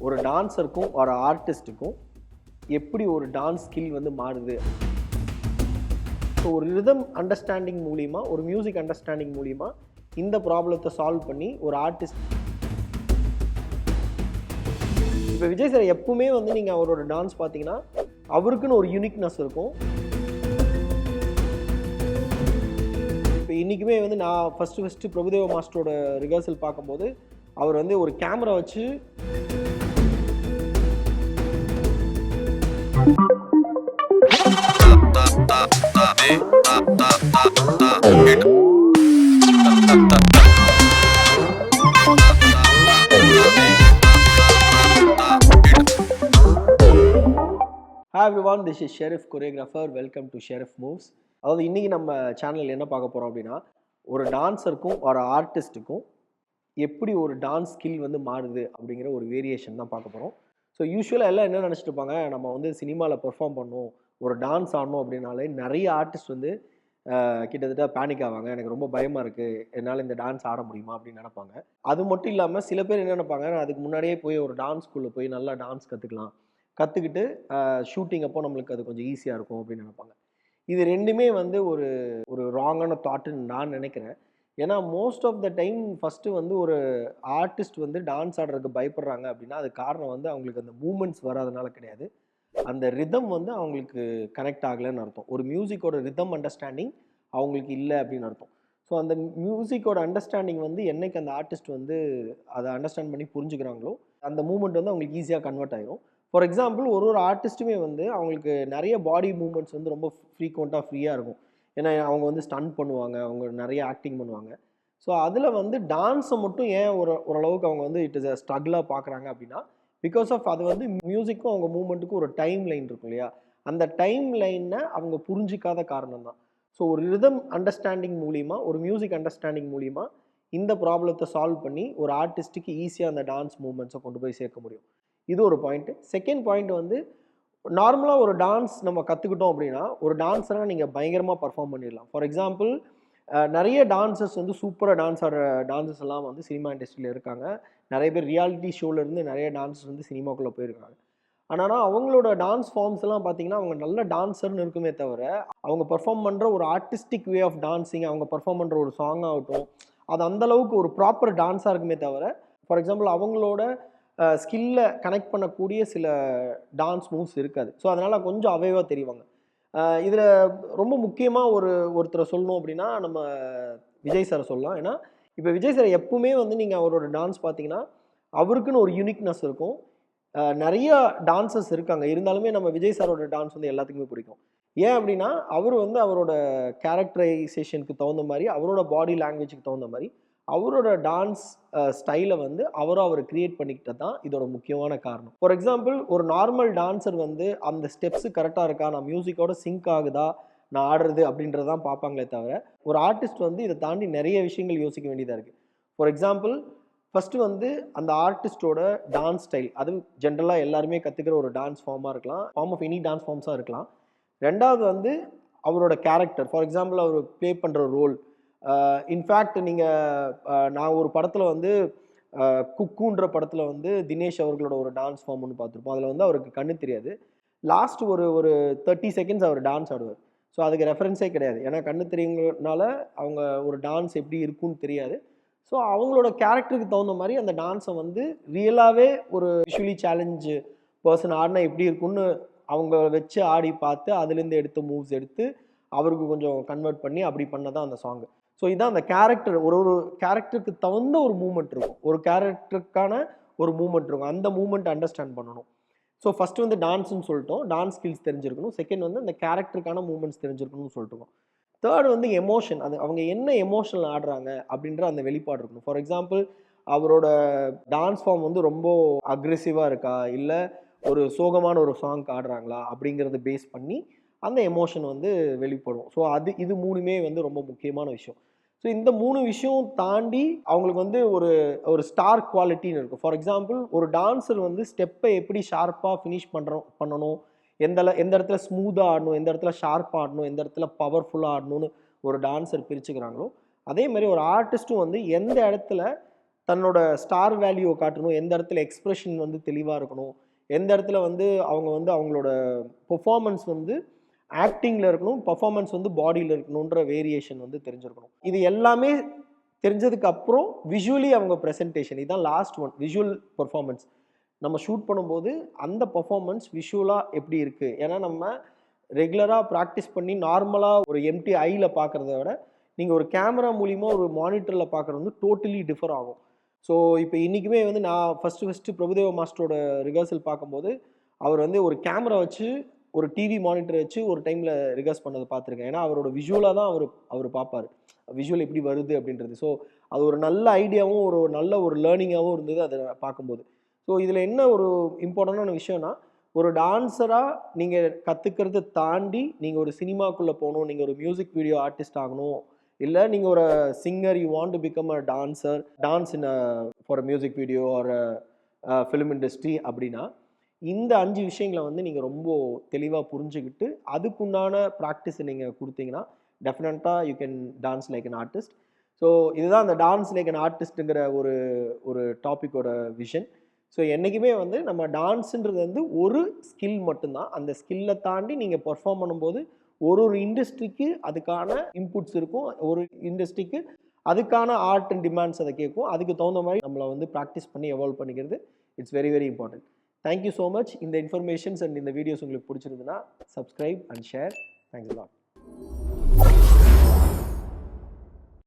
ஒரு டான்ஸருக்கும் ஒரு ஆர்டிஸ்ட்டுக்கும் எப்படி ஒரு டான்ஸ் ஸ்கில் வந்து மாறுது. ஸோ ஒரு ரிதம் அண்டர்ஸ்டாண்டிங் மூலிமா, ஒரு மியூசிக் அண்டர்ஸ்டாண்டிங் மூலிமா இந்த ப்ராப்ளத்தை சால்வ் பண்ணி ஒரு ஆர்டிஸ்ட். இப்போ விஜய் சார் எப்பவுமே வந்து நீங்கள் அவரோட டான்ஸ் பார்த்தீங்கன்னா அவருக்குன்னு ஒரு யூனிக்னஸ் இருக்கும். இப்போ இன்றைக்குமே வந்து நான் ஃபஸ்ட்டு பிரபுதேவா மாஸ்டரோட ரிஹர்சல் பார்க்கும்போது அவர் வந்து ஒரு கேமரா வச்சு Hi everyone, this is Sheriff Choreographer. Welcome to Sheriff Moves. அதாவது இன்றைக்கி நம்ம சேனல் என்ன பார்க்க போகிறோம் அப்படின்னா, ஒரு டான்ஸருக்கும் ஒரு ஆர்டிஸ்ட்டுக்கும் எப்படி ஒரு டான்ஸ் ஸ்கில் வந்து மாறுது அப்படிங்கிற ஒரு வேரியேஷன் தான் பார்க்க போகிறோம். ஸோ யூஸ்வலாக எல்லாம் என்ன நினச்சிட்டு இருப்பாங்க, நம்ம வந்து சினிமாவில் பெர்ஃபார்ம் பண்ணணும், ஒரு டான்ஸ் ஆடணும் அப்படின்னாலே நிறைய ஆர்டிஸ்ட் வந்து கிட்டத்தட்ட பேனிக் ஆவாங்க. எனக்கு ரொம்ப பயமாக இருக்குது, என்னால் இந்த டான்ஸ் ஆட முடியுமா அப்படின்னு நினைப்பாங்க. அது மட்டும் இல்லாமல் சில பேர் என்ன நினைப்பாங்க, அதுக்கு முன்னாடியே போய் ஒரு டான்ஸ் ஸ்கூலில் போய் நல்லா டான்ஸ் கற்றுக்கிட்டு ஷூட்டிங் அப்போ நம்மளுக்கு அது கொஞ்சம் ஈஸியாக இருக்கும் அப்படின்னு நினைப்பாங்க. இது ரெண்டுமே வந்து ஒரு ஒரு ராங்கான தாட்டுன்னு நான் நினைக்கிறேன். ஏன்னா most of the time first வந்து ஒரு ஆர்டிஸ்ட் வந்து டான்ஸ் ஆடுறதுக்கு பயப்படுறாங்க அப்படின்னா அது காரணம் வந்து அவங்களுக்கு அந்த மூமெண்ட்ஸ் வராதனால கிடையாது, அந்த ரிதம் வந்து அவங்களுக்கு கனெக்ட் ஆகலைன்னு அர்த்தம். ஒரு மியூசிக்கோட ரிதம் அண்டர்ஸ்டாண்டிங் அவங்களுக்கு இல்லை அப்படின்னு அர்த்தம். ஸோ அந்த மியூசிக்கோட அண்டர்ஸ்டாண்டிங் வந்து என்னைக்கு அந்த ஆர்டிஸ்ட் வந்து அதை அண்டர்ஸ்டாண்ட் பண்ணி புரிஞ்சுக்கிறாங்களோ அந்த மூமெண்ட் வந்து அவங்களுக்கு ஈஸியாக கன்வெர்ட் ஆகிரும். ஃபார் எக்ஸாம்பிள் ஒரு ஆர்டிஸ்ட்டுமே வந்து அவங்களுக்கு நிறைய பாடி மூமெண்ட்ஸ் வந்து ரொம்ப ஃப்ரீக்வெண்ட்டாக ஃப்ரீயாக இருக்கும். ஏன்னா அவங்க வந்து ஸ்டன் பண்ணுவாங்க, அவங்க நிறைய ஆக்டிங் பண்ணுவாங்க. ஸோ அதில் வந்து டான்ஸை மட்டும் ஏன் ஓரளவுக்கு அவங்க வந்து இட் இஸ் அ ஸ்ட்ரகிளாக பார்க்குறாங்க அப்படின்னா, பிகாஸ் ஆஃப் அது வந்து மியூசிக்கும் அவங்க மூமெண்ட்டுக்கும் ஒரு டைம் லைன் இருக்கும் இல்லையா, அந்த டைம் லைனை அவங்க புரிஞ்சிக்காத காரணம் தான். ஸோ ஒரு ரிதம் அண்டர்ஸ்டாண்டிங் மூலிமா, ஒரு மியூசிக் அண்டர்ஸ்டாண்டிங் மூலிமா இந்த ப்ராப்ளத்தை சால்வ் பண்ணி ஒரு ஆர்டிஸ்ட்டுக்கு ஈஸியாக அந்த டான்ஸ் மூமெண்ட்ஸை கொண்டு போய் சேர்க்க முடியும். இது ஒரு பாயிண்ட்டு. செகண்ட் பாயிண்ட் வந்து நார்மலாக ஒரு டான்ஸ் நம்ம கற்றுக்கிட்டோம் அப்படின்னா ஒரு டான்ஸராக நீங்கள் பயங்கரமாக பர்ஃபார்ம் பண்ணிடலாம். ஃபார் எக்ஸாம்பிள் நிறைய டான்ஸர்ஸ் வந்து சூப்பராக டான்ஸ் ஆடுற டான்ஸஸ் எல்லாம் வந்து சினிமா இண்டஸ்ட்ரியில் இருக்காங்க. நிறைய பேர் ரியாலிட்டி ஷோலேருந்து நிறைய டான்ஸர்ஸ் வந்து சினிமாக்குள்ளே போயிருக்காங்க. ஆனால் அவங்களோட டான்ஸ் ஃபார்ம்ஸ் எல்லாம் பார்த்தீங்கன்னா அவங்க நல்ல டான்ஸர்னு இருக்குமே தவிர அவங்க பர்ஃபார்ம் பண்ணுற ஒரு ஆர்டிஸ்டிக் வே ஆஃப் டான்ஸிங், அவங்க பர்ஃபார்ம் பண்ணுற ஒரு சாங் ஆகட்டும், அது அந்தளவுக்கு ஒரு ப்ராப்பர் டான்ஸாக இருக்குமே தவிர, ஃபார் எக்ஸாம்பிள் அவங்களோட ஸ்கில்லை கனெக்ட் பண்ணக்கூடிய சில டான்ஸ் மூவ்ஸ் இருக்காது. ஸோ அதனால் கொஞ்சம் அவைவாக தெரிவாங்க. இதில் ரொம்ப முக்கியமாக ஒருத்தரை சொல்லணும் அப்படின்னா நம்ம விஜய் சாரை சொல்லலாம். ஏன்னா இப்போ விஜய் சார் எப்பவுமே வந்து நீங்கள் அவரோட டான்ஸ் பார்த்தீங்கன்னா அவருக்குன்னு ஒரு யூனிக்னஸ் இருக்கும். நிறையா டான்ஸஸ் இருக்காங்க, இருந்தாலுமே நம்ம விஜய் சாரோட டான்ஸ் வந்து எல்லாத்துக்குமே பிடிக்கும். ஏன் அப்படின்னா அவர் வந்து அவரோட கேரக்டரைசேஷனுக்கு தகுந்த மாதிரி, அவரோட பாடி லாங்குவேஜுக்கு தகுந்த மாதிரி அவரோட டான்ஸ் ஸ்டைலை வந்து அவர் கிரியேட் பண்ணிக்கிட்டது தான் இதோட முக்கியமான காரணம். ஃபார் எக்ஸாம்பிள் ஒரு நார்மல் டான்ஸர் வந்து அந்த ஸ்டெப்ஸு கரெக்டாக இருக்கா, நான் மியூசிக்கோட சிங்க் ஆகுதா நான் ஆடுறது அப்படின்றதான் பார்ப்பாங்களே தவிர, ஒரு ஆர்டிஸ்ட் வந்து இதை தாண்டி நிறைய விஷயங்கள் யோசிக்க வேண்டியதாக இருக்குது. ஃபார் எக்ஸாம்பிள் ஃபஸ்ட்டு வந்து அந்த ஆர்டிஸ்டோட டான்ஸ் ஸ்டைல், அது ஜென்ரலாக எல்லாருமே கற்றுக்கிற ஒரு டான்ஸ் ஃபார்மாக இருக்கலாம், ஃபார்ம் ஆஃப் எனி டான்ஸ் ஃபார்ம்ஸாக இருக்கலாம். ரெண்டாவது வந்து அவரோட கேரக்டர், ஃபார் எக்ஸாம்பிள் அவர் ப்ளே பண்ணுற ரோல். இன்ஃபேக்ட் நீங்கள் நான் ஒரு படத்தில் வந்து குக்குன்ற படத்தில் வந்து தினேஷ் அவர்களோட ஒரு டான்ஸ் ஃபார்ம் ஒன்று பார்த்துருப்போம். அதில் வந்து அவருக்கு கண்ணு தெரியாது, லாஸ்ட் ஒரு 30 செகண்ட்ஸ் அவர் டான்ஸ் ஆடுவார். ஸோ அதுக்கு ரெஃபரன்ஸே கிடையாது, ஏன்னா கண்ணு தெரியுங்கனால அவங்க ஒரு டான்ஸ் எப்படி இருக்குன்னு தெரியாது. ஸோ அவங்களோட கேரக்டருக்கு தகுந்த மாதிரி அந்த டான்ஸை வந்து ரியலாகவே ஒரு விஷுவலி சேலஞ்சு பர்சன் ஆடினா எப்படி இருக்குன்னு அவங்க வச்சு ஆடி பார்த்து அதுலேருந்து எடுத்த மூவ்ஸ் எடுத்து அவருக்கு கொஞ்சம் கன்வெர்ட் பண்ணி அப்படி பண்ணதான் அந்த சாங்கு. ஸோ இதான் அந்த கேரக்டர், ஒரு கேரக்டருக்கு தகுந்த ஒரு மூமெண்ட் இருக்கும், ஒரு கேரக்டருக்கான ஒரு மூமெண்ட் இருக்கும், அந்த மூமெண்ட் அண்டர்ஸ்டாண்ட் பண்ணணும். ஸோ ஃபஸ்ட்டு வந்து டான்ஸ்ன்னு சொல்லிட்டோம், டான்ஸ் ஸ்கில்ஸ் தெரிஞ்சிருக்கணும். செகண்ட் வந்து அந்த கேரக்டருக்கான மூமெண்ட்ஸ் தெரிஞ்சிருக்கணும்னு சொல்லிட்டுருக்கோம். தேர்ட் வந்து எமோஷன், அது அவங்க என்ன எமோஷனல் ஆடுறாங்க அப்படின்ற அந்த வெளிப்பாடு இருக்கணும். ஃபார் எக்ஸாம்பிள் அவரோட டான்ஸ் ஃபார்ம் வந்து ரொம்ப அக்ரெசிவாக இருக்கா, இல்லை ஒரு சோகமான ஒரு சாங்க்கு ஆடுறாங்களா அப்படிங்கிறத பேஸ் பண்ணி அந்த எமோஷன் வந்து வெளிப்படும். ஸோ இது மூணுமே வந்து ரொம்ப முக்கியமான விஷயம். ஸோ இந்த 3 விஷயம் தாண்டி அவங்களுக்கு வந்து ஒரு ஸ்டார் குவாலிட்டின்னு இருக்கும். ஃபார் எக்ஸாம்பிள் ஒரு டான்ஸர் வந்து ஸ்டெப்பை எப்படி ஷார்ப்பாக ஃபினிஷ் பண்ணணும், எந்த இடத்துல ஸ்மூத்தாக ஆடணும், எந்த இடத்துல ஷார்ப்பாக ஆடணும், எந்த இடத்துல பவர்ஃபுல்லாக ஆடணும்னு ஒரு டான்ஸர் பிரிச்சுக்கிறாங்களோ, அதே மாதிரி ஒரு ஆர்டிஸ்ட்டும் வந்து எந்த இடத்துல தன்னோட ஸ்டார் வேல்யூவை காட்டணும், எந்த இடத்துல எக்ஸ்பிரஷன் வந்து தெளிவாக இருக்கணும், எந்த இடத்துல வந்து அவங்க வந்து அவங்களோட பெர்ஃபார்மன்ஸ் வந்து ஆக்டிங்கில் இருக்கணும், பர்ஃபார்மன்ஸ் வந்து பாடியில் இருக்கணுன்ற வேரியேஷன் வந்து தெரிஞ்சிருக்கணும். இது எல்லாமே தெரிஞ்சதுக்கு அப்புறம் விஷுவலி அவங்க ப்ரெசன்டேஷன், இதுதான் லாஸ்ட் ஒன், விஷுவல் பர்ஃபார்மன்ஸ். நம்ம ஷூட் பண்ணும்போது அந்த பர்ஃபார்மன்ஸ் விஷுவலாக எப்படி இருக்குது, ஏன்னா நம்ம ரெகுலராக ப்ராக்டிஸ் பண்ணி நார்மலாக ஒரு எம்டி ஐயில் பார்க்குறத விட நீங்கள் ஒரு கேமரா மூலிமா ஒரு மானிட்டரில் பார்க்குறது வந்து டோட்டலி டிஃபர் ஆகும். ஸோ இப்போ இன்றைக்குமே வந்து நான் ஃபஸ்ட்டு பிரபுதேவ மாஸ்டரோட ரிஹர்சல் பார்க்கும்போது அவர் வந்து ஒரு கேமரா வச்சு ஒரு டிவி மானிட்டர் வச்சு ஒரு டைமில் ரிஹர்ஸ் பண்ணதை பார்த்துருக்கேன். ஏன்னா அவரோட விஷுவலாக தான் அவர் பார்ப்பார், விஷுவல் எப்படி வருது அப்படின்றது. ஸோ அது ஒரு நல்ல ஐடியாவும் ஒரு நல்ல ஒரு லேர்னிங்காகவும் இருந்தது அதை பார்க்கும்போது. ஸோ இதில் என்ன ஒரு இம்பார்ட்டண்டான விஷயம்னா, ஒரு டான்ஸராக நீங்கள் கற்றுக்கிறத தாண்டி நீங்கள் ஒரு சினிமாக்குள்ளே போகணும், நீங்கள் ஒரு மியூசிக் வீடியோ ஆர்டிஸ்ட் ஆகணும், இல்லை நீங்கள் ஒரு singer, you want to become a dancer, dance in for a music video R film industry அப்படின்னா, இந்த 5 விஷயங்களை வந்து நீங்கள் ரொம்ப தெளிவாக புரிஞ்சுக்கிட்டு அதுக்குண்டான ப்ராக்டிஸை நீங்கள் கொடுத்தீங்கன்னா டெஃபினட்டாக you can dance like an artist. So இதுதான் அந்த டான்ஸ் லைக் அன் ஆர்டிஸ்ட்டுங்கிற ஒரு டாப்பிக்கோட விஷன். ஸோ என்றைக்குமே வந்து நம்ம டான்ஸுன்றது வந்து ஒரு ஸ்கில் மட்டும்தான். அந்த ஸ்கில்லை தாண்டி நீங்கள் பர்ஃபார்ம் பண்ணும்போது ஒரு இண்டஸ்ட்ரிக்கு அதுக்கான இன்புட்ஸ் இருக்கும், ஒரு இண்டஸ்ட்ரிக்கு அதுக்கான ஆர்ட் அண்ட் டிமாண்ட்ஸ் அதை கேட்கும். அதுக்கு தகுந்த மாதிரி நம்மளை வந்து ப்ராக்டிஸ் பண்ணி எவால்வ் பண்ணிக்கிறது it's very very important. Thank you so much. இந்த இன்ஃபர்மேஷன்ஸ் அண்ட் இந்த வீடியோஸ் உங்களுக்கு பிடிச்சிருந்ததுன்னா subscribe and share. Thanks lot.